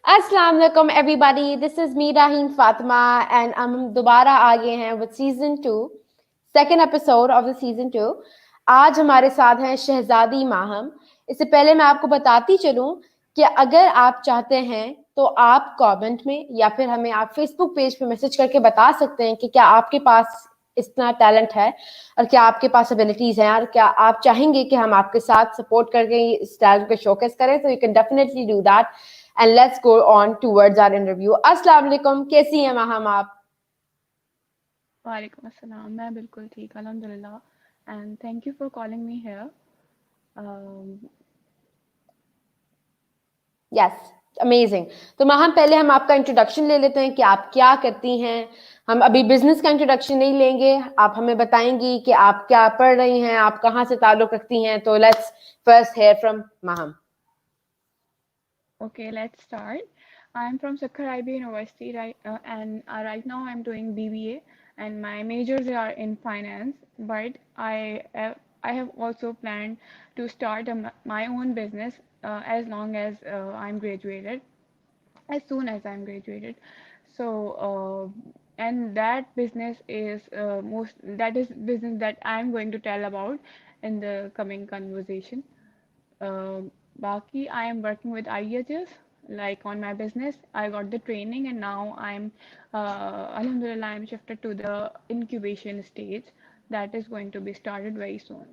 अस्सलाम वालेकुम everybody, this is me राहीन फातिमा एंड हम दोबारा आ गए हैं with season 2, second episode of the season 2। आज हमारे साथ हैं शहजादी माहम। इससे पहले मैं आपको बताती चलूं कि अगर आप चाहते हैं तो आप कमेंट में या फिर हमें आप फेसबुक पेज पे मैसेज करके बता सकते हैं कि क्या आपके पास इतना टैलेंट है और क्या आपके पास एबिलिटीज हैं और क्या आप चाहेंगे कि हम आपके साथ सपोर्ट करके इस टैलेंट को शोकेस करें, तो you can definitely do that and let's go on towards our interview. अस्सलाम वालेकुम, कैसी हैं माहम आप? वालेकुम अस्सलाम। मैं बिल्कुल ठीक अल्हम्दुलिल्लाह and thank you for calling me here. Yes, amazing. तो माहम पहले हम आपका इंट्रोडक्शन ले लेते हैं कि आप क्या करती हैं। हम अभी बिजनेस का इंट्रोडक्शन नहीं लेंगे, आप हमें बताएंगी कि आप क्या पढ़ रही हैं, आप कहाँ से ताल्लुक रखती हैं। तो let's first hear from Maham. Okay, let's start. I'm from Sakhar IB University, right? And right now I'm doing BBA, and my majors are in finance. But I have also planned to start my own business as long as I'm graduated, as soon as I'm graduated. So, and that business is that is business that I'm going to tell about in the coming conversation. Baki, I am working with IEHS, like on my business. I got the training and now Alhamdulillah, I'm shifted to the incubation stage that is going to be started very soon.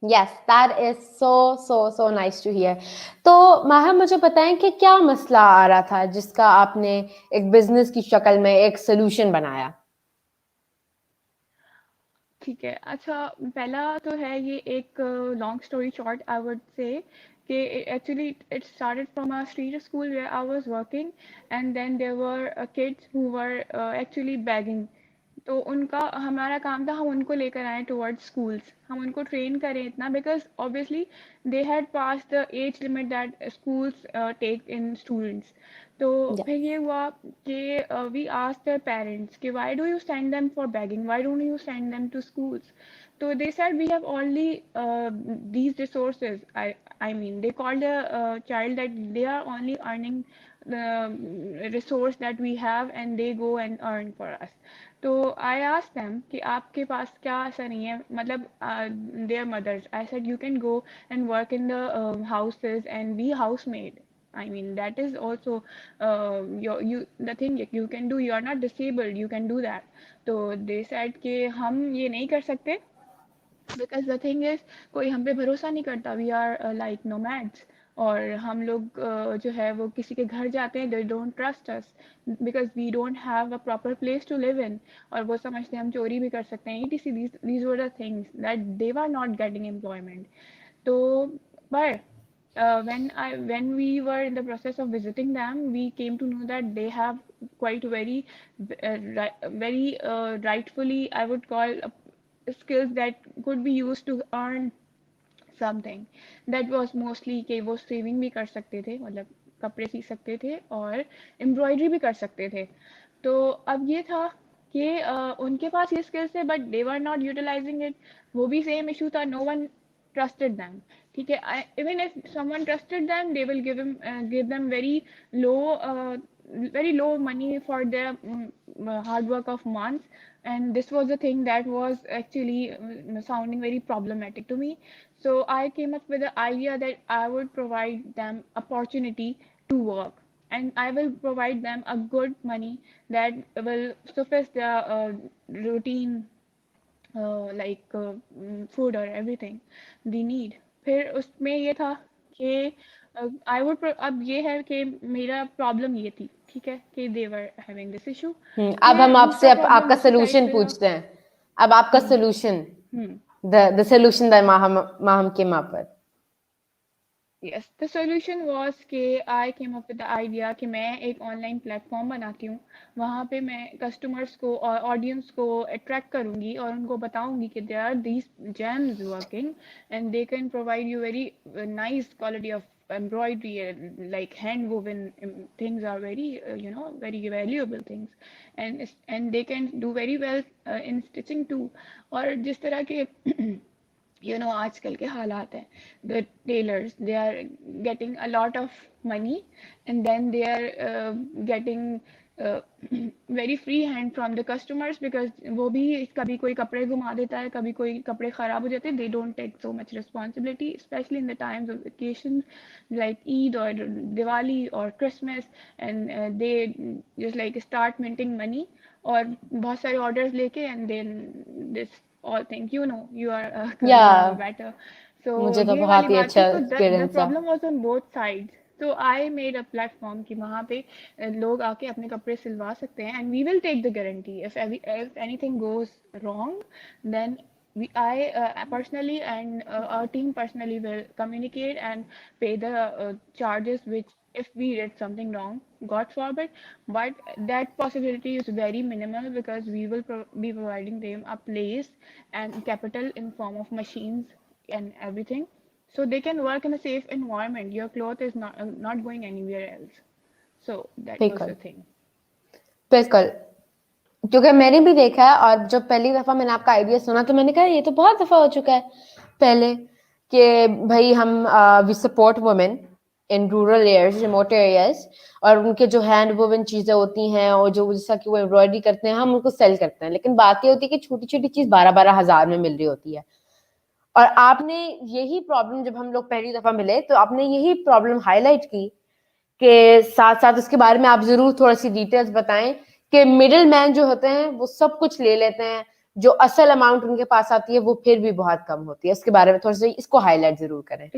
Yes, that is so so so nice to hear. तो माहम मुझे बताएं कि क्या मसला आ रहा था जिसका आपने एक बिजनेस की शक्ल में एक सोल्यूशन बनाया। ठीक है, अच्छा पहला तो है ये एक long story short I would say कि actually it started from a street school where I was working and then there were kids who were actually begging. तो उनका हमारा काम था हम उनको लेकर आए टुवर्ड्स स्कूल्स, हम उनको ट्रेन करें इतना because obviously they had pass the age limit that schools take in students. तो फिर ये हुआ कि वी आस्क्ड देयर पेरेंट्स कि why do you send them for begging, why don't you send them to schools? So they said we have only these resources. I mean they called a child that they are only earning the resource that we have and they go and earn for us. तो I asked them कि आपके पास क्या ऐसा नहीं है, मतलब their mothers, I said you can go and work in the houses and be housemaid. I mean that is also you the thing you can do, you are not disabled, you can do that. तो they said कि हम ये नहीं कर सकते because the thing is कोई हम पे भरोसा नहीं करता, वी आर लाइक नोमैड्स। और हम लोग जो है वो किसी के घर जाते हैं, they don't trust us because we don't have a proper place to live in, और वो समझते हैं हम चोरी भी कर सकते हैं। Etc these were the things that they were not getting employment. तो पर when we were in the process of visiting them, we came to know that they have quite very rightfully I would call skills that could be used to earn something. That was mostly कि वो saving भी कर सकते थे, मतलब कपड़े सी सकते थे और एम्ब्रॉयडरी भी कर सकते थे। तो अब ये था कि उनके पास ये स्किल्स थे but they were not utilising it. वो भी सेम इशू था, नो वन trusted them। ठीक है, even if someone trusted them they will give them very low money for their hard work of months, and this was the thing that was actually sounding very problematic to me. So I came up with the idea that I would provide them opportunity to work, and I will provide them a good money that will suffice their routine, food or everything they need। फिर उसमें ये था कि I would अब ये है कि मेरा प्रॉब्लम ये थी, ठीक है, कि they were having this issue. अब हम फिर आपसे दूसरा प्रॉब्लम आपका दूसरी साइड सोल्यूशन पे था। पूछते हैं। अब आपका hmm solution, hmm the solution the Maham Maham came up with। Yes, the solution was कि I came up with the idea कि मैं एक ऑनलाइन प्लेटफॉर्म बनाती हूँ। वहाँ पे मैं कस्टमर्स को और ऑडियंस को अट्रैक्ट करूँगी और उनको बताऊँगी कि there are these gems working and they can provide you very nice quality of embroidery, like hand woven things are very very valuable things, and they can do very well in stitching too। और जिस तरह के you know आजकल के हालात हैं, the tailors they are getting a lot of money and then they are getting uh, very free hand from the customers because वो भी कभी कोई कपड़े घुमा देता है, कभी कोई कपड़े खराब हो जाते हैं, they don't take so much responsibility especially in the times of occasions like Eid or Diwali or Christmas and they just like start minting money और बहुत सारे orders लेके and then this all think you are या gonna know better. So मुझे तो ये वाली बहुत ही बात थी, अच्छा तो the एक्सपीरियंस था। problem was on both sides. So I made a platform कि वहाँ पे लोग आके अपने कपड़े सिलवा सकते हैं and we will take the guarantee if anything goes wrong then I personally and our team personally will communicate and pay the charges which if we did something wrong, God forbid, but that possibility is very minimal because we will be providing them a place and capital in form of machines and everything, so they can work in a safe environment. Your cloth is not going anywhere else. So that was बिल्कुल the thing. बिल्कुल, क्योंकि मैंने भी देखा है और जब पहली दफा मैंने आपका आइडिया सुना तो मैंने कहा ये तो बहुत दफा हो चुका है पहले कि भाई हम we support women in rural areas, remote areas, और उनके जो हैंड वुवन चीजें होती हैं और जो जैसा कि वो एम्ब्रॉयडरी करते हैं हम उनको सेल करते हैं, लेकिन बात ये होती है कि छोटी छोटी चीज 12-12 हजार में मिल रही होती है। और आपने यही प्रॉब्लम, जब हम लोग पहली दफा मिले तो आपने यही प्रॉब्लम हाईलाइट की के साथ साथ उसके बारे में आप जरूर थोड़ी सी डिटेल्स बताएं कि मिडिल मैन जो होते हैं वो सब कुछ ले लेते हैं, जो असल अमाउंट उनके पास आती है वो फिर भी बहुत कम होती है। इसके बारे में थोड़ा सा इसको हाईलाइट जरूर करें।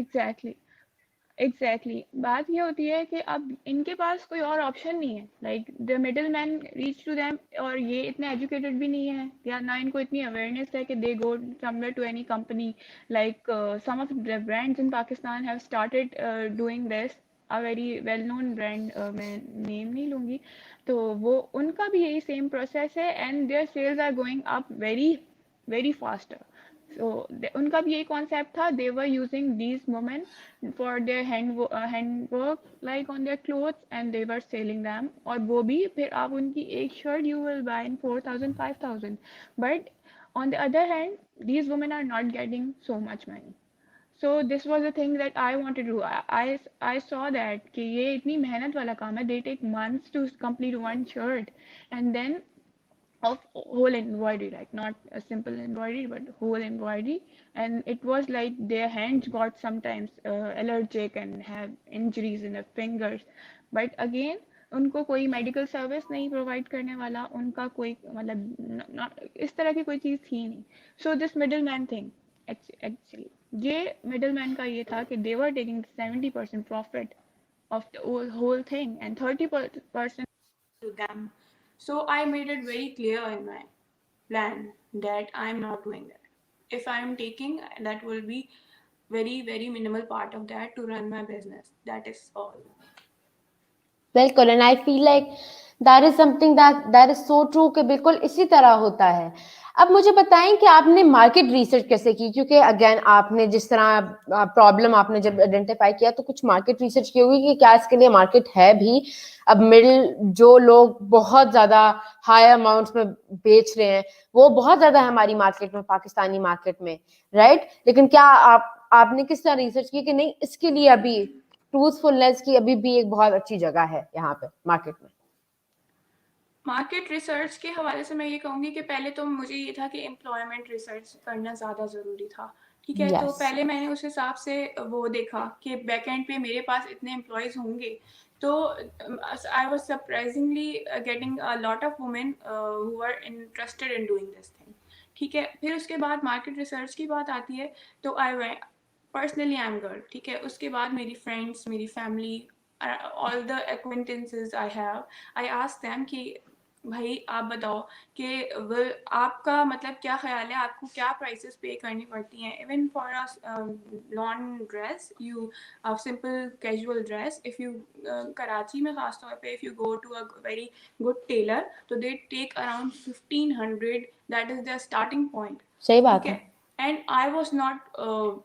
Exactly. बात ये होती है कि अब इनके पास कोई और ऑप्शन नहीं है, like the middle man reach to them, और ये इतने एजुकेटेड भी नहीं है या ना इनको इतनी अवेयरनेस है कि they go somewhere to any company, like some of the brands in Pakistan have started doing this, a very well known brand, मैं नेम नहीं लूँगी, तो वो उनका भी यही सेम प्रोसेस है and their sales are going up very very faster. so उनका भी यही कॉन्सेप्ट था, they were using these women for their hand work like on their clothes and they were selling them, और वो भी फिर आप उनकी एक shirt you will buy in 4,000 5,000, but on the other hand these women are not getting so much money. So this was the thing that I wanted to do. I saw that कि ये इतनी मेहनत वाला काम है, they take months to complete one shirt and then of whole embroidery, like not a simple embroidery but whole embroidery, and it was like their hands got sometimes allergic and have injuries in their fingers, but again उनको कोई medical service नहीं provide करने वाला, उनका कोई मतलब इस तरह की कोई चीज़ थी नहीं। So this middle man thing, actually ये मिडिल मैन का ये था कि they were taking 70% profit of the whole thing and 30% to them. So I made it very clear in my plan that I'm not doing that. If I'm taking, that will be very, very minimal part of that to run my business. That is all. बिल्कुल, and I feel like that is something that is so true कि बिल्कुल इसी तरह होता है। अब मुझे बताएं कि आपने मार्केट रिसर्च कैसे की, क्योंकि अगेन आपने जिस तरह प्रॉब्लम आपने जब आइडेंटिफाई किया तो कुछ मार्केट रिसर्च की होगी कि क्या इसके लिए मार्केट है भी। अब मिडिल जो लोग बहुत ज्यादा हाई अमाउंट्स में बेच रहे हैं वो बहुत ज्यादा है हमारी मार्केट में, पाकिस्तानी मार्केट में, राइट? लेकिन क्या आपने किस तरह रिसर्च की कि नहीं इसके लिए अभी ट्रूथफुलनेस की अभी भी एक बहुत अच्छी जगह है यहाँ पे मार्केट में? मार्केट रिसर्च के हवाले से मैं ये कहूँगी कि पहले तो मुझे ये था कि एम्प्लॉयमेंट रिसर्च करना ज़्यादा ज़रूरी था, ठीक है। तो Yes. पहले मैंने उस हिसाब से वो देखा कि बैक एंड पे मेरे पास इतने एम्प्लॉयज़ होंगे, तो I was surprisingly getting a lot of women who are interested in doing this thing, ठीक है। फिर उसके बाद मार्केट रिसर्च की बात आती है तो पर्सनली आई एम गर्ल, ठीक है। उसके बाद मेरी फ्रेंड्स, मेरी family, all the acquaintances I have, I ask them कि भाई आप बताओ कि आपका मतलब क्या ख्याल है, आपको क्या प्राइसेस पे करनी पड़ती हैं even for a lawn dress, you simple casual dress, if you Karachi में ख़ास तौर पे if you go to a very good tailor तो they take around 1500, that is their starting point, सही ठीक बात है। है। And I was not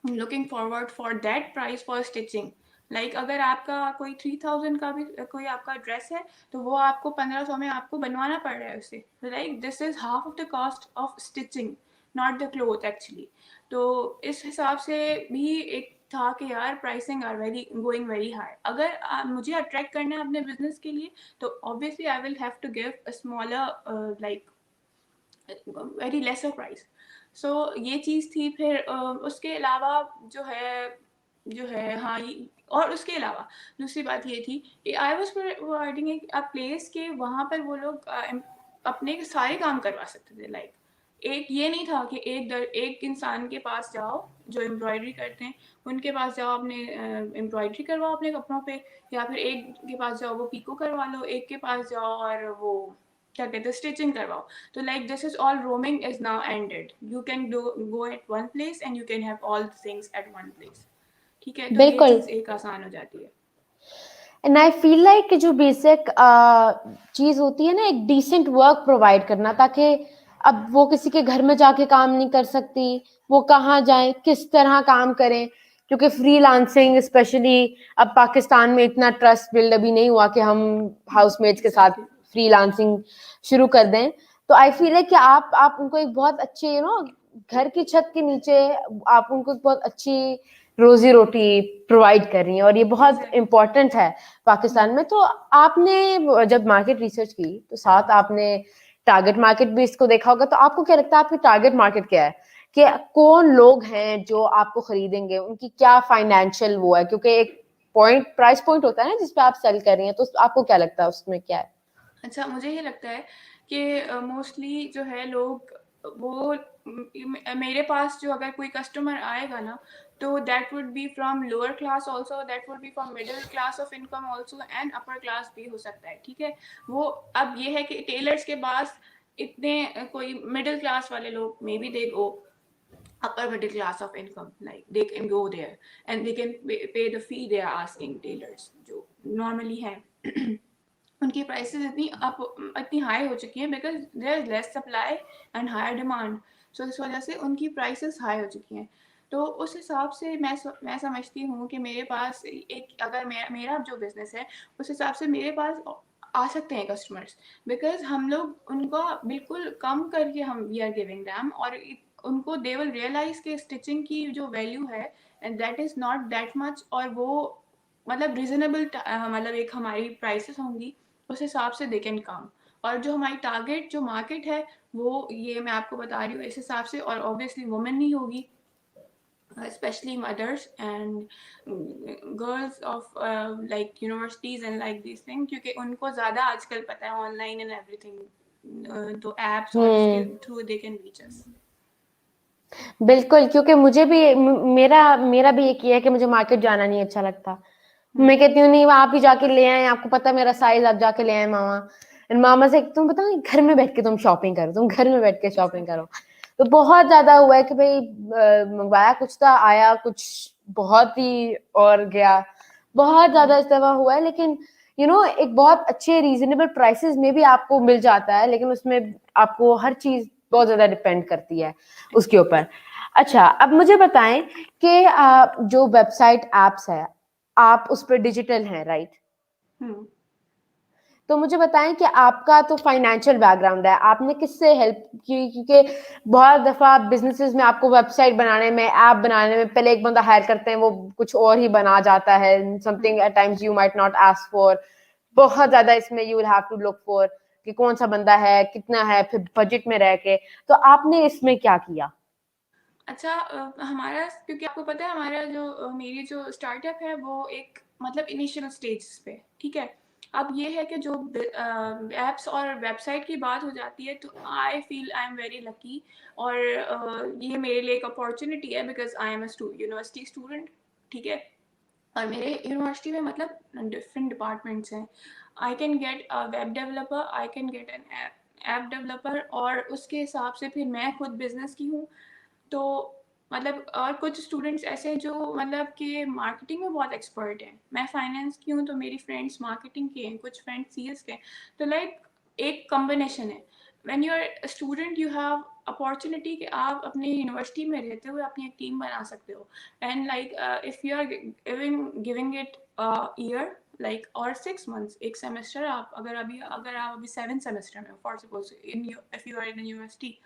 looking forward for that price for stitching, like अगर आपका कोई 3000 का भी कोई आपका ड्रेस है तो वो आपको 1500 में आपको बनवाना पड़ रहा है उसे, like this is half of the cost of stitching. not the cloth actually. तो इस हिसाब से भी एक था कि यार pricing are very going very high. अगर मुझे अट्रैक्ट करना है अपने बिजनेस के लिए तो obviously I will have to give a smaller like very lesser price. So ये चीज़ थी. फिर उसके अलावा जो है हाँ और उसके अलावा दूसरी बात ये थी कि I was providing a place के वहाँ पर वो लोग अपने सारे काम करवा सकते थे. लाइक एक ये नहीं था कि एक इंसान के पास जाओ जो एम्ब्रॉयडरी करते हैं उनके पास जाओ अपने एम्ब्रॉयडरी करवाओ अपने कपड़ों पे, या फिर एक के पास जाओ वो पीको करवा लो, एक के पास जाओ और वो क्या कहते हैं स्टिचिंग करवाओ. तो like this is all roaming is now ended. You can go at one place and you can have all things at one place. ठीक है, तो ये बिल्कुल. चीज़ एक आसान हो जाती है. एंड आई फील लाइक कि जो बेसिक चीज होती है ना, एक डिसेंट वर्क प्रोवाइड करना, ताकि अब वो किसी के घर में जाके काम नहीं कर सकती, वो कहाँ जाए, किस तरह काम करें, क्योंकि फ्रीलांसिंग स्पेशली अब पाकिस्तान में इतना ट्रस्ट बिल्ड अभी नहीं हुआ कि हम हाउसमेट्स के साथ फ्रीलांसिंग शुरू कर दें. तो आई फील है कि आप उनको एक बहुत अच्छे घर की छत के नीचे आप उनको एक बहुत अच्छी रोजी रोटी प्रोवाइड कर रही हैं, और ये बहुत इम्पोर्टेंट है पाकिस्तान में. तो आपने जब मार्केट रिसर्च की तो साथ आपने टारगेट मार्केट भी इसको देखा होगा. तो आपको क्या लगता है आपकी टारगेट मार्केट क्या है, कि कौन लोग हैं जो आपको खरीदेंगे, उनकी क्या फाइनेंशियल वो है, क्योंकि एक प्राइस पॉइंट होता है ना जिसपे आप सेल कर रही हैं. तो आपको क्या लगता है उसमें क्या है? अच्छा, मुझे ये लगता है कि मोस्टली जो है लोग वो मेरे पास जो अगर कोई कस्टमर आएगा ना तो that would be from lower class also, that would be from middle class of income also and upper class भी हो सकता है. ठीक है, वो अब ये है कि टेलर्स के पास इतने कोई मिडिल क्लास वाले लोग may be they go upper middle class of income, like they can go there and they can pay the fee they are asking tailors जो normally है. उनकी प्राइसेस इतनी हाई हो चुकी हैं because there is less supply and higher demand. So इस वजह से उनकी प्राइसेस हाई हो चुकी हैं. तो उस हिसाब से मैं समझती हूँ कि मेरे पास एक अगर मेरा जो बिजनेस है उस हिसाब से मेरे पास आ सकते हैं कस्टमर्स, बिकॉज हम लोग उनको बिल्कुल कम करके हम वी आर गिविंग दैम, और उनको दे विल रियलाइज के स्टिचिंग की जो वैल्यू है and that is not that much, और वो मतलब रिजनेबल मतलब एक हमारी प्राइसेस होंगी उस हिसाब से दे कैन कम. और जो हमारी टारगेट जो मार्केट है वो ये मैं आपको बता रही हूँ इस हिसाब से, और ऑब्वियसली वुमेन ही होगी, especially mothers and girls of like universities and like these things, क्योंकि उनको ज़्यादा आजकल पता है ऑनलाइन एंड एवरीथिंग, तो एप्स और उसके थ्रू दे कैन रीच अस. बिल्कुल, क्योंकि मुझे भी मेरा भी एक ही है कि मुझे मार्केट जाना नहीं अच्छा लगता. मैं कहती हूँ नहीं, आप ही जाके ले आए, आपको पता है मेरा साइज, आप जाके ले आए मामा. मामा से तुम पता नहीं, घर में बैठ के तुम शॉपिंग करो, तुम घर में बैठ के शॉपिंग करो. तो बहुत ज्यादा हुआ है कि भाई मंगवाया कुछ था, आया कुछ बहुत ही और गया. बहुत ज्यादा इस दफा हुआ है. लेकिन एक बहुत अच्छे रीजनेबल प्राइसेस में भी आपको मिल जाता है, लेकिन उसमें आपको हर चीज बहुत ज्यादा डिपेंड करती है उसके ऊपर. अच्छा, अब मुझे बताएं कि जो वेबसाइट एप्स है, आप उस पर डिजिटल हैं, राइट? तो मुझे बताएं कि आपका तो फाइनेंशियल बैकग्राउंड है, आपने किससे हेल्प की? क्योंकि बहुत दफा बिजनेसेस में आपको वेबसाइट बनाने में, ऐप बनाने में पहले एक बंदा हायर करते हैं, वो कुछ और ही बना जाता है, something at times you might not ask for. बहुत ज्यादा इसमें you will have to look for कि कौन सा बंदा है, कितना है, फिर बजट में रह के. तो आपने इसमें क्या किया? अच्छा, हमारा क्योंकि आपको पता है हमारा जो मेरी जो स्टार्टअप है वो एक मतलब इनिशियल स्टेज पे. ठीक है, अब ये है कि जो एप्स और वेबसाइट की बात हो जाती है तो I feel I am very lucky, और ये मेरे लिए एक अपॉर्चुनिटी है because I am university student. ठीक है, और मेरे यूनिवर्सिटी में मतलब डिफरेंट डिपार्टमेंट्स हैं. I can get a web developer, I can get an app developer, और उसके हिसाब से फिर मैं खुद बिजनेस की हूँ. तो मतलब और कुछ स्टूडेंट्स ऐसे जो मतलब कि मार्केटिंग में बहुत एक्सपर्ट हैं. मैं फाइनेंस की हूँ तो मेरी फ्रेंड्स मार्केटिंग के हैं, कुछ फ्रेंड्स सीएस के हैं. तो लाइक एक कॉम्बिनेशन है. When you are student you have opportunity कि आप अपने यूनिवर्सिटी में रहते हुए अपनी एक टीम बना सकते हो. And like if you are giving it year like और 6 months, एक सेमेस्टर आप अगर आप अभी 7 सेमेस्टर में for suppose in if you are in university,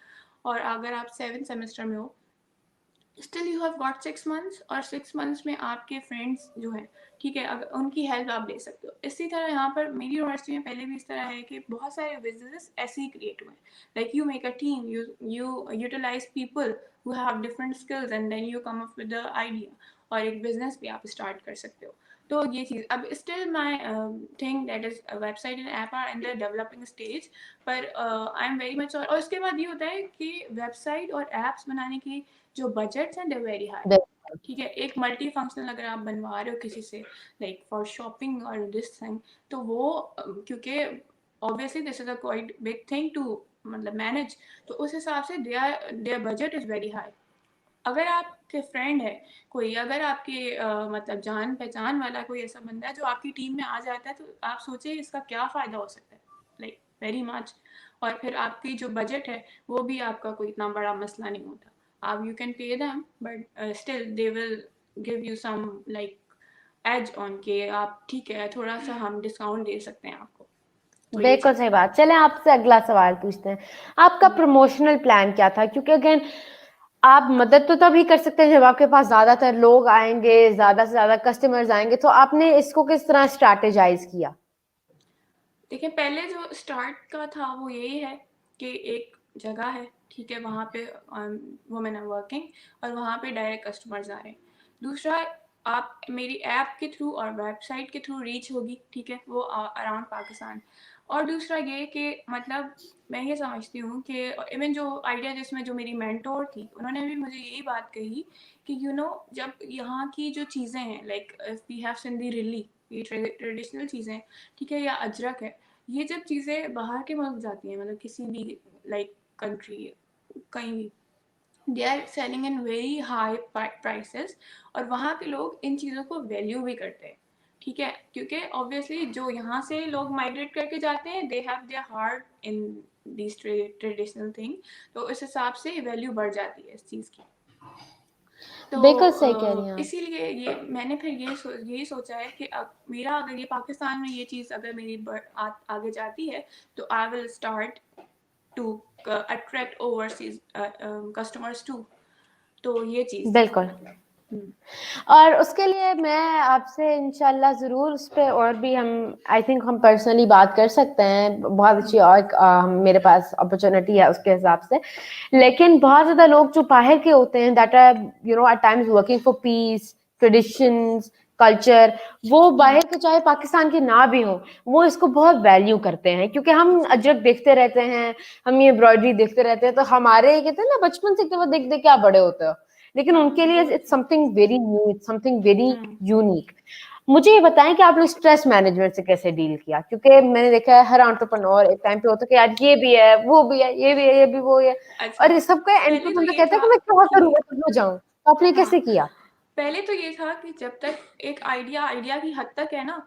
और अगर आप 7th सेमेस्टर में हो, still you have got 6 months, और 6 months में आपके फ्रेंड्स जो हैं, ठीक है, अगर उनकी हेल्प आप ले सकते हो। इसी तरह यहाँ पर मेरी यूनिवर्सिटी में पहले भी इस तरह है कि बहुत सारे बिजनेस ऐसे ही क्रिएट हुए हैं, like you make a team, you utilize people who have different skills and then you come up with the idea, और एक बिजनेस भी आप स्टार्ट कर सकते हो। तो ये चीज़ अब still my thing that is website and app are in the developing stage, पर आई एम वेरी मच, और उसके बाद ये होता है कि वेबसाइट और एप्स बनाने की जो बजट्स हैं, दे वेरी हाई, बिल्कुल ठीक है। एक मल्टी फंक्शनल अगर आप बनवा रहे हो किसी से, लाइक फॉर शॉपिंग और दिस थिंग, तो वो क्योंकि obviously this is a quite big thing to मतलब मैनेज, तो उस हिसाब से their budget is very high. अगर आपके फ्रेंड है कोई, अगर आपके मतलब जान पहचान वाला कोई ऐसा बंदा है जो आपकी टीम में आ जाता है, तो आप सोचिए इसका क्या फ़ायदा हो सकता है, लाइक वेरी मच। और फिर आपकी जो बजट है वो भी आपका कोई इतना बड़ा मसला नहीं होता। आप you can pay them, but still they will give you some like edge on के आप, ठीक है, थोड़ा सा हम डिस्काउंट दे सकते हैं आपको। तो ये बिल्कुल चीज़ सही बात। चलें आपसे अगला सवाल पूछते हैं, आपका प्रमोशनल प्लान क्या था? क्योंकि अगेन आप मदद तो तभी कर सकते हैं जब आपके पास ज्यादातर लोग आएंगे, ज्यादा से ज्यादा कस्टमर्स आएंगे, तो आपने इसको किस तरह स्ट्रैटेजाइज किया? देखिए, पहले जो स्टार्ट का था वो यही है कि एक जगह है, ठीक है, वहाँ पे वुमेन आर वर्किंग और वहाँ पे डायरेक्ट कस्टमर्स आ रहे हैं। दूसरा, आप मेरी ऐप के थ्रू और वेबसाइट के थ्रू रीच होगी, ठीक है, वो अराउंड पाकिस्तान। और दूसरा ये कि मतलब मैं ये समझती हूँ कि इवन जो आइडिया जिसमें जो मेरी मेंटोर थी, उन्होंने भी मुझे यही बात कही कि जब यहाँ की जो चीज़ें हैं, लाइक वी हैव सिंधी रिली, ये ट्रेडिशनल चीज़ें, ठीक है, या अजरक है, ये जब चीज़ें बाहर के मुल्क जाती हैं, मतलब किसी भी लाइक कंट्री, कहीं भी, they are selling in very high prices, और वहाँ के लोग इन चीज़ों को वैल्यू भी करते हैं, ठीक है, क्योंकि ऑब्वियसली जो यहाँ से लोग माइग्रेट करके जाते हैं, they have their heart in this traditional thing, तो इस हिसाब से वैल्यू बढ़ जाती है इस चीज़ की। तो बिल्कुल सही कह रही हैं आप। इसीलिए ये मैंने फिर यही सोचा है कि अब मेरा अगर ये पाकिस्तान में ये चीज़ अगर मेरी आगे जाती है, तो I will start to attract overseas customers too. तो ये चीज़ थी। बिल्कुल। और उसके लिए मैं आपसे इंशाल्लाह ज़रूर उस पर और भी हम आई थिंक हम पर्सनली बात कर सकते हैं, बहुत अच्छी और मेरे पास अपॉर्चुनिटी है उसके हिसाब से। लेकिन बहुत ज़्यादा लोग जो बाहर के होते हैं that are at times working for peace, traditions, culture, वो बाहर के चाहे पाकिस्तान के ना भी हो, वो इसको बहुत वैल्यू करते हैं, क्योंकि हम अजरक देखते रहते हैं, हम ये एम्ब्रॉयडरी देखते रहते हैं, तो हमारे कहते हैं ना बचपन से वो देख देख के आप बड़े होते हो, लेकिन उनके लिए it's something very new, it's something very unique. मुझे ये बताएं कि आपने स्ट्रेस मैनेजमेंट से कैसे डील किया? क्योंकि मैंने देखा है हर एंटरप्रेन्योर एक टाइम पे होता है कि यार ये भी है, वो भी है, ये भी है, ये भी वो है, अच्छा, और ये सबका एंड पे पहले तो बंदा ये कहता है था कि मैं क्या कि करूं, मैं कहाँ जाऊं, तो आपने हाँ, कैसे किया? पहले तो ये था कि जब तक एक आइडिया की हद तक है ना,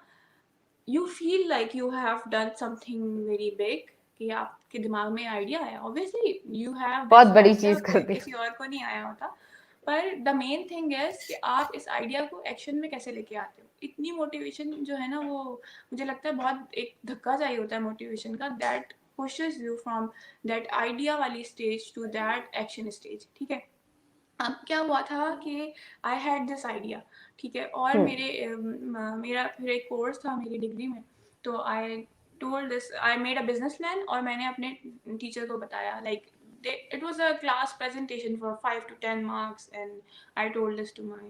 you feel like you have done something very big, कि आपके दिमाग में आइडिया है, ऑब्वियसली यू हैव बहुत दिस बड़ी आइडिया, चीज कर दी। किसी और को नहीं आया होता। पर द मेन थिंग इज कि आप इस आइडिया को एक्शन में कैसे लेके आते हो। इतनी मोटिवेशन जो है ना, वो मुझे लगता है बहुत एक धक्का चाहिए होता है मोटिवेशन का, that pushes you from that idea वाली stage to that action stage, ठीक है। अब क्या हुआ था कि आई हैड दिस आइडिया, ठीक है, और मेरा फिर एक कोर्स था मेरी डिग्री में, तो I told this, I made a business plan, और मैंने अपने टीचर को बताया, like it was a class presentation for 5 to 10 marks, and I told this to my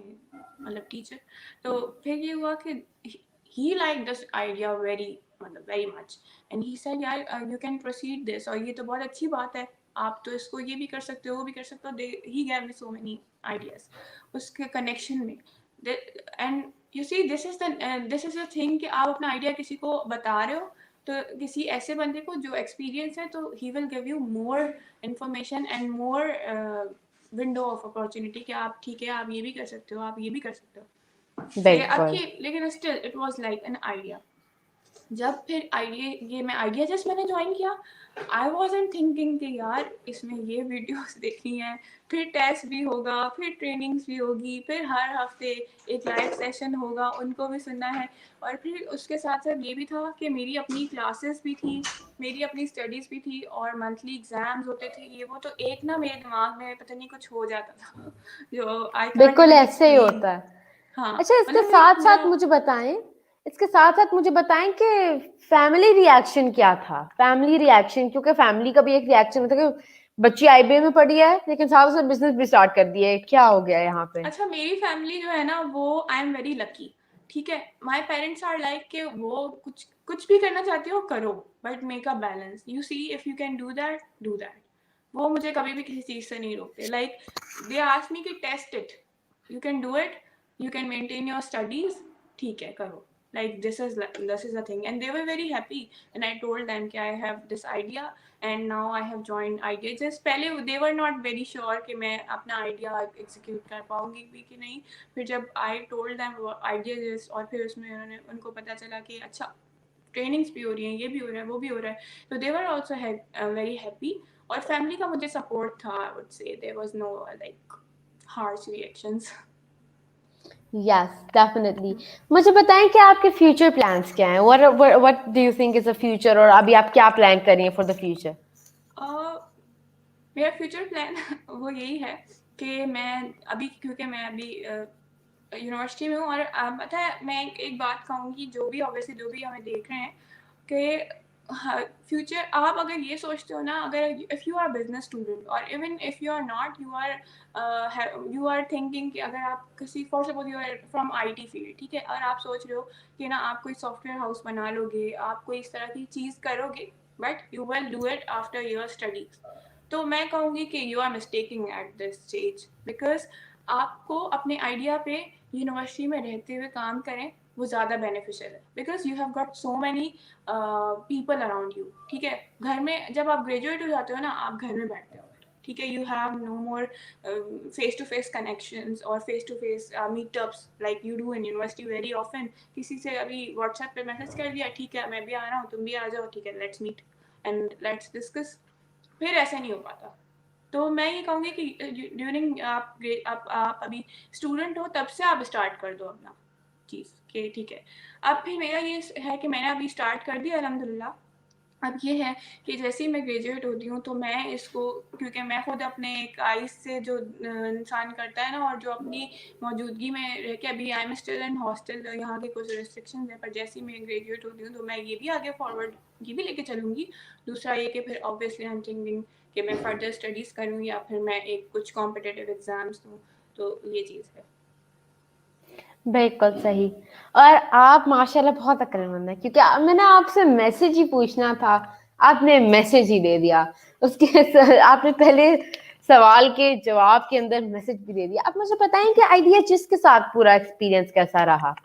मतलब टीचर। तो फिर ये हुआ कि he liked this idea very much, and he said यार you can proceed this, और ये तो बहुत अच्छी बात है, आप तो इसको ये भी कर सकते हो, वो भी कर सकते हो। He gave me so many ideas उसके कनेक्शन में। And you see this is the thing कि आप अपना आइडिया किसी को बता रहे हो, तो किसी ऐसे बंदे को जो एक्सपीरियंस है, तो he will give you more information and more window of opportunity कि आप, ठीक है, आप ये भी कर सकते हो, आप ये भी कर सकते हो। बिल्कुल। लेकिन still it was like an idea. जब फिर मैं आइडिया जस्ट मैंने ज्वाइन किया, आई वॉजंट थिंकिंग कि यार इसमें ये वीडियोस देखनी है, फिर टेस्ट भी होगा, फिर ट्रेनिंग्स भी होगी, फिर हर हफ्ते एक लाइव सेशन होगा, उनको भी सुनना है, और फिर उसके साथ साथ ये भी था कि मेरी अपनी क्लासेस भी थी, मेरी अपनी स्टडीज़ भी थी, और मंथली एग्ज़ाम्स होते थे, ये वो, तो एक ना मेरे दिमाग में पता नहीं कुछ हो जाता था जो आई कांट बिल्कुल इवन ऐसे ही एक्सप्लेन। होता है। हाँ, अच्छा, इसके मतलब साथ साथ पूरा मुझे बताएं कि फैमिली रिएक्शन क्या था। फैमिली रिएक्शन, क्योंकि फैमिली का भी एक रिएक्शन होता है कि बच्ची आईबीए में पढ़ी है लेकिन साथ साथ बिजनेस भी स्टार्ट कर दिया है, क्या हो गया यहाँ पे? अच्छा, मेरी फैमिली जो है ना, वो आई एम वेरी लकी, ठीक है। माई पेरेंट्स आर लाइक कि वो कुछ कुछ भी करना चाहती हो करो, but make a balance, you see if you can do that, do that. वो मुझे कभी भी किसी चीज़ से नहीं रोकते। लाइक दे आस्क मी कि test it, you can do it, you can maintain your studies, ठीक है करो। Like this is the thing, and they were very happy and I told them कि I have this idea and now I have joined idea just पहले they were not very sure कि मैं अपना idea execute कर पाऊंगी भी कि नहीं। फिर जब I told them idea just, और फिर उसमें उनको पता चला कि अच्छा ट्रेनिंग्स भी हो रही हैं, ये भी हो रहा है, वो भी हो रहा है, तो they were also very happy. और फैमिली का मुझे सपोर्ट था, I would say there was no like harsh reactions. Yes, definitely. मुझे बताएं कि आपके फ्यूचर प्लान्स क्या हैं? What do you think is a future, और अभी आप क्या प्लान कर रही हैं फॉर द फ्यूचर? मेरा फ्यूचर प्लान वो यही है कि मैं अभी, क्योंकि मैं अभी यूनिवर्सिटी में हूँ, और पता है मैं एक बात कहूँगी, जो भी ऑब्वियसली जो भी हमें देख रहे हैं कि फ्यूचर आप अगर ये सोचते हो ना, अगर if you are business student, और even if you are not, you are thinking कि अगर आप किसी, for suppose you are from IT field, ठीक है, और आप सोच रहे हो कि ना आप कोई सॉफ्टवेयर हाउस बना लोगे, आप कोई इस तरह की चीज़ करोगे, but you will do it after your studies, तो मैं कहूँगी कि you are mistaking at this stage, because आपको अपने आइडिया पे यूनिवर्सिटी में रहते हुए काम करें, वो ज़्यादा बेनिफिशियल है, because you have got so many people around you, ठीक है। घर में जब आप ग्रेजुएट हो जाते हो ना, आप घर में बैठते हो, ठीक है, you have no more face to face connections और face to face meetups like you do in university very often. किसी से अभी व्हाट्सएप पे मैसेज कर दिया, ठीक है मैं भी आ रहा हूँ, तुम भी आ जाओ, ठीक है, let's meet and let's discuss, फिर ऐसा नहीं हो पाता। तो मैं ये कहूँगी कि ड्यूरिंग आप अभी स्टूडेंट हो, तब से आप स्टार्ट कर दो अपना चीज़ कि ठीक है। अब फिर मेरा ये है कि मैंने अभी स्टार्ट कर दिया अल्हम्दुलिल्लाह। अब ये है कि जैसे ही मैं ग्रेजुएट होती हूँ, तो मैं इसको, क्योंकि मैं खुद अपने एक आइज़ से जो इंसान करता है ना, और जो अपनी मौजूदगी में रह के, अभी I am still in hostel, यहाँ के कुछ रिस्ट्रिक्शंस हैं, पर जैसे ही मैं ग्रेजुएट होती हूँ तो मैं ये भी आगे फॉरवर्ड ये भी लेके चलूँगी। दूसरा ये कि फिर ऑब्वियसली आई एम थिंकिंग कि मैं फर्दर स्टडीज़ करूँ या फिर मैं एक कुछ कॉम्पिटिटिव एग्ज़ाम्स दूँ, तो ये चीज़ है। बिल्कुल सही। और आप माशाल्लाह बहुत अक्लमंद है, क्योंकि मैंने आपसे मैसेज ही पूछना था, आपने मैसेज ही दे दिया। आपने पहले सवाल के जवाब के अंदर मैसेज भी दे दिया। आप मुझे बताएं कि आइडिया जिसके साथ पूरा एक्सपीरियंस कैसा रहा?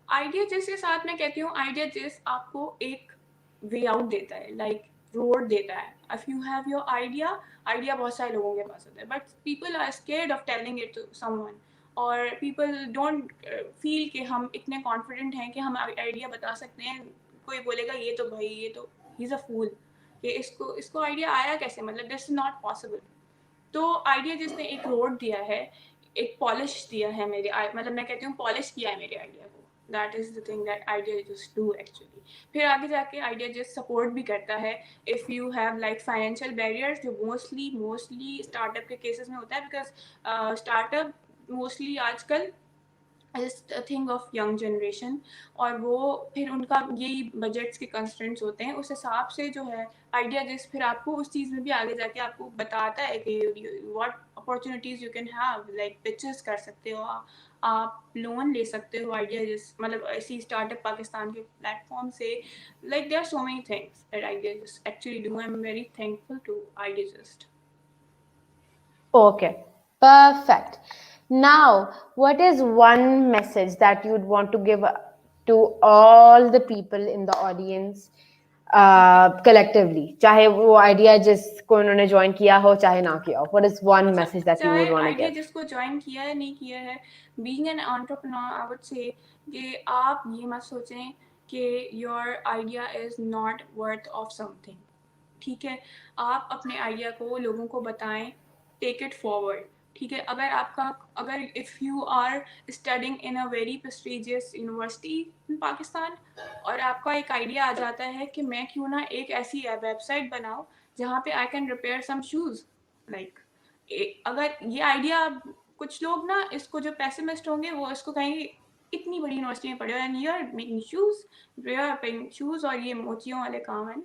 आइडिया जिसके साथ मैं कहती हूँ, आइडिया जिस आपको एक वे आउट देता है, लाइक रोड देता है। If you have your idea बहुत सारे लोगों के पास होता है, but people are scared of telling it to someone, और पीपल डोंट फील कि हम इतने कॉन्फिडेंट हैं कि हम आइडिया बता सकते हैं। कोई बोलेगा ये तो भाई, ये तो ही इज़ अ फूल, कि इसको इसको आइडिया आया कैसे, मतलब दिस इज नॉट पॉसिबल। तो आइडिया जिसने एक रोड दिया है, एक पॉलिश दिया है मेरे मतलब मैं कहती हूँ पॉलिश किया है मेरे आइडिया को, that is the thing that idea just do actually. फिर आगे जाके आइडिया जस्ट सपोर्ट भी करता है if you have like financial barriers, जो मोस्टली स्टार्टअप के केसेस में होता है, बिकॉज स्टार्टअप मोस्टली आजकल is thing of young generation, और वो फिर उनका यही बजट्स के कंस्ट्रेंट्स होते हैं, उस हिसाब से जो है आइडिया जिस फिर आपको उस चीज़ में भी आगे जाके आपको बताता है कि what opportunities you can have, like pitches कर सकते हो आप लोन ले सकते हो आइडिया जिस, मतलब ऐसी स्टार्टअप पाकिस्तान के प्लेटफॉर्म से। Like there are so many things that idea just actually do. I am very thankful to idea just. Okay, perfect. Now, what is one message that you'd want to give to all the people in the audience collectively? चाहे वो idea जिसको उन्होंने join किया हो चाहे ना किया हो, what is one अच्छा, message that you चाहे would want to idea give? जिसको ज्वाइन किया है नहीं किया है, being an entrepreneur I would say कि आप ये मत सोचें कि your idea is not worth of something. ठीक है, आप अपने आइडिया को लोगों को बताएं, टेक इट फॉरवर्ड। ठीक है, अगर if you are studying in a very prestigious university in Pakistan और आपका एक आइडिया आ जाता है कि मैं क्यों ना एक ऐसी वेबसाइट बनाऊं जहाँ पे I can repair some shoes, like अगर ये आइडिया, कुछ लोग ना इसको, जो पेसिमिस्ट होंगे वो इसको कहेंगे इतनी बड़ी यूनिवर्सिटी में पढ़े हो and you are making shoes और ये मोतियों वाले काम हैं।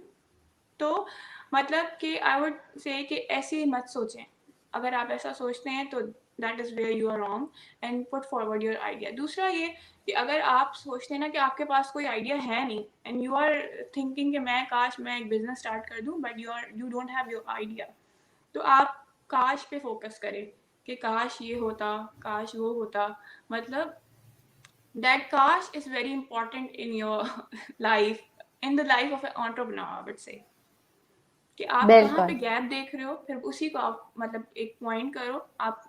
तो मतलब कि आई वुड से कि ऐसे मत सोचें। अगर आप ऐसा सोचते हैं तो that is where you are wrong and put forward your idea. दूसरा ये कि अगर आप सोचते हैं ना कि आपके पास कोई आइडिया है नहीं एंड यू आर थिंकिंग कि मैं एक बिजनेस स्टार्ट कर दूं but you don't have your idea, तो आप काश पे फोकस करें कि काश ये होता, काश वो होता। मतलब that काश is very important in your life, in the life of an entrepreneur, I would say। कि आप कहाँ पे बिल्कुल। गैप देख रहे हो, फिर उसी को आप मतलब एक पॉइंट करो, आप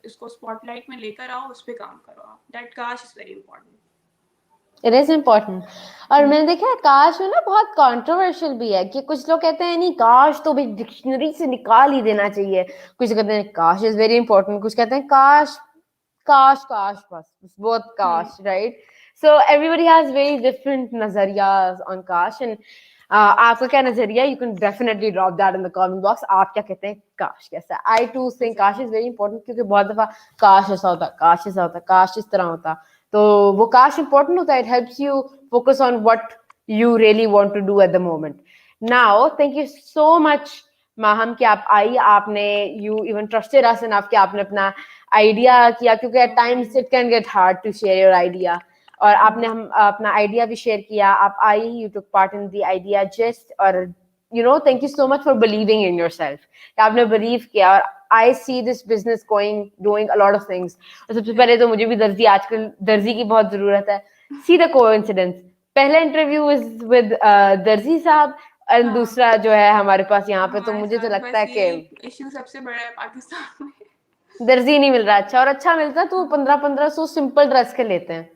इसको स्पॉटलाइट में लेकर आओ, उस पर काम करो आप। दैट काश is very important. It is important. और मैंने देखा है काश में ना बहुत कंट्रोवर्शियल भी है कि कुछ लोग कहते हैं नहीं काश तो भाई डिक्शनरी से निकाल ही देना चाहिए, कुछ कहते हैं काश इज वेरी इंपॉर्टेंट, कुछ कहते हैं काश काश काश बस बहुत cash, right? So everybody has very different नजरियाज ऑन काश एंड आपका क्या नजरिया? You can definitely drop that in the comment box. आप क्या कहते हैं काश कैसा? I too think cash is very important क्योंकि बहुत दफा काश ऐसा होता, काश ऐसा होता, काश इस तरह होता, तो वो काश इंपॉर्टेंट होता है। It helps you focus on what you really want to do at the moment. Now thank you so much Maham कि आप आई, आपने you even trusted us enough कि आपने अपना आइडिया किया, क्योंकि at times it can get hard to share your idea, और आपने हम अपना आइडिया भी शेयर किया। आप I, you took part in the idea jest, और you know thank you so much for believing in yourself. आपने बिलीव किया, और I see this business going doing a lot of things. और सबसे पहले तो मुझे भी दर्जी, आजकल दर्जी की बहुत जरूरत है। सी द कोइंसिडेंस, पहला इंटरव्यू इज विद दर्जी साहब और हाँ, दूसरा जो है हमारे पास यहाँ पे, तो हमारे मुझे तो साथ लगता बस है ये कि इश्यू सबसे बड़ा है पाकिस्तान में। दर्जी नहीं मिल रहा अच्छा, और अच्छा मिलता तो 1500 सिंपल ड्रेस के लेते हैं,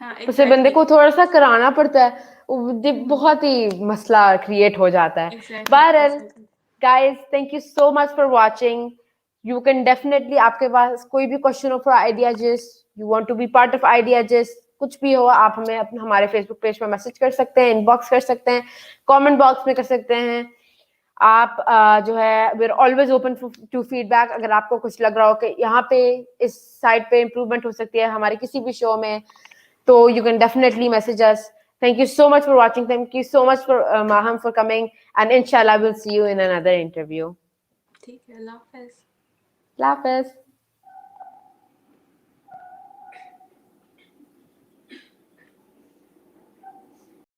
हाँ उसे बंदे एग्जैक्टली, को थोड़ा सा कराना पड़ता है, बहुत ही मसला क्रिएट हो जाता है। एग्जैक्टली, बहरहाल exactly. guys, thank you so much for watching. You can definitely, आपके पास कोई भी क्वेश्चन हो for idea gist, you want to be part of idea gist, कुछ भी हो आप हमें अपने हमारे फेसबुक पेज पर मैसेज कर सकते हैं, इनबॉक्स कर सकते हैं, कमेंट बॉक्स में कर सकते हैं। आप जो है we're always open to feedback। अगर आपको कुछ लग रहा हो कि यहाँ पे इस साइड पे इम्प्रूवमेंट हो सकती है हमारे किसी भी शो में, तो you can definitely message us. Thank you so much for watching. Thank you so much for Maham for coming, and inshallah we'll see you in another interview. ठीक है, अल्लाह हाफ़िज़। Allah Hafiz.